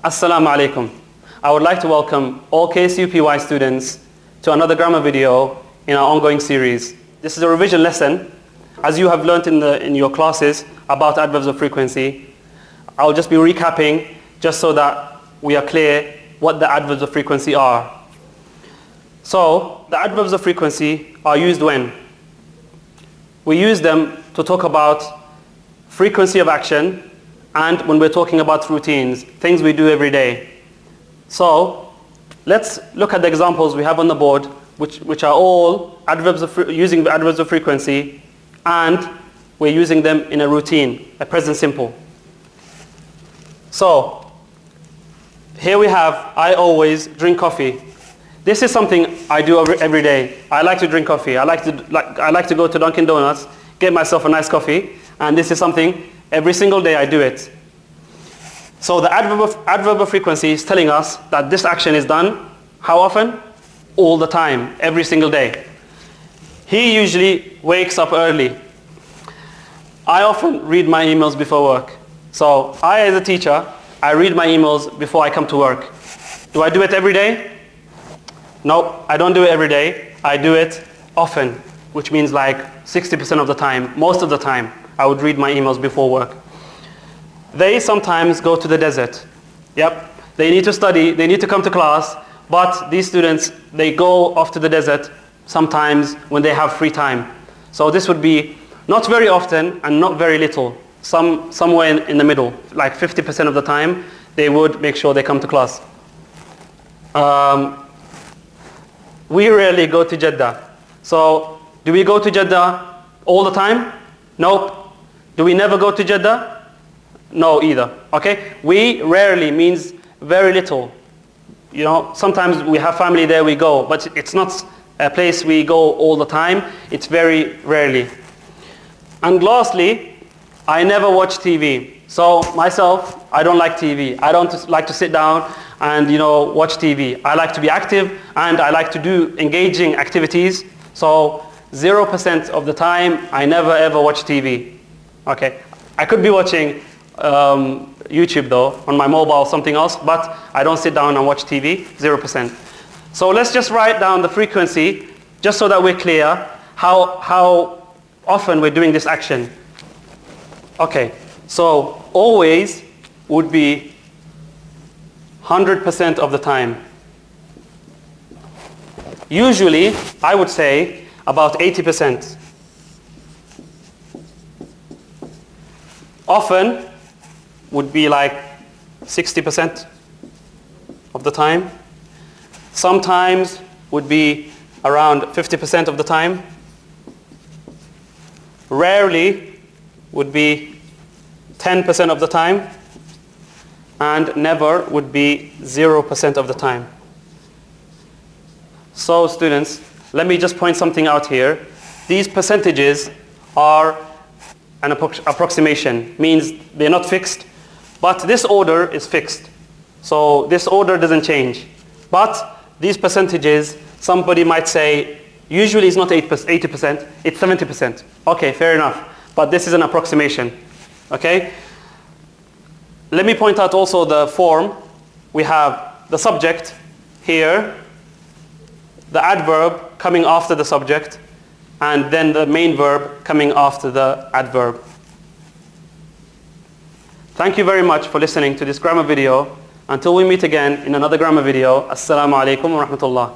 Assalamu alaikum. I would like to welcome all KSUPY students to another grammar video in our ongoing series. This is a revision lesson. As you have learned in your classes about adverbs of frequency, I'll just be recapping just so that we are clear what the adverbs of frequency are. So, the adverbs of frequency are used when? We use them to talk about frequency of action and when we're talking about routines, things we do every day. So, let's look at the examples we have on the board, which are all using the adverbs of frequency, and we're using them in a routine, a present simple. So, here we have, I always drink coffee. This is something I do every day. I like to drink coffee. I like to go to Dunkin' Donuts, get myself a nice coffee, and this is something every single day I do it. So the adverb of frequency is telling us that this action is done, how often? All the time, every single day. He usually wakes up early. I often read my emails before work. So I, as a teacher, I read my emails before I come to work. Do I do it every day? No, I don't do it every day. I do it often, which means like 60% of the time, most of the time, I would read my emails before work. They sometimes go to the desert. Yep, they need to study, they need to come to class, but these students, they go off to the desert sometimes when they have free time. So this would be not very often and not very little. Somewhere in the middle, like 50% of the time, they would make sure they come to class. We rarely go to Jeddah. So, do we go to Jeddah all the time? Nope. Do we never go to Jeddah? No either. Okay? We rarely means very little. You know, sometimes we have family there, we go, but it's not a place we go all the time. It's very rarely. And lastly, I never watch TV. So myself, I don't like TV. I don't like to sit down and watch TV. I like to be active and I like to do engaging activities. So 0% of the time, I never ever watch TV. Okay, I could be watching YouTube though, on my mobile or something else, but I don't sit down and watch TV, 0%. So let's just write down the frequency, just so that we're clear how often we're doing this action. Okay, so always would be 100% of the time. Usually, I would say about 80%. Often would be like 60% of the time. Sometimes would be around 50% of the time. Rarely would be 10% of the time. And never would be 0% of the time. So students, let me just point something out here. These percentages are an approximation, means they're not fixed, but this order is fixed. So this order doesn't change. But these percentages, somebody might say, usually it's not 80%, it's 70%. Okay, fair enough. But this is an approximation. Okay? Let me point out also the form. We have the subject here, the adverb coming after the subject, and then the main verb coming after the adverb. Thank you very much for listening to this grammar video. Until we meet again in another grammar video, Assalamu alaikum wa rahmatullah.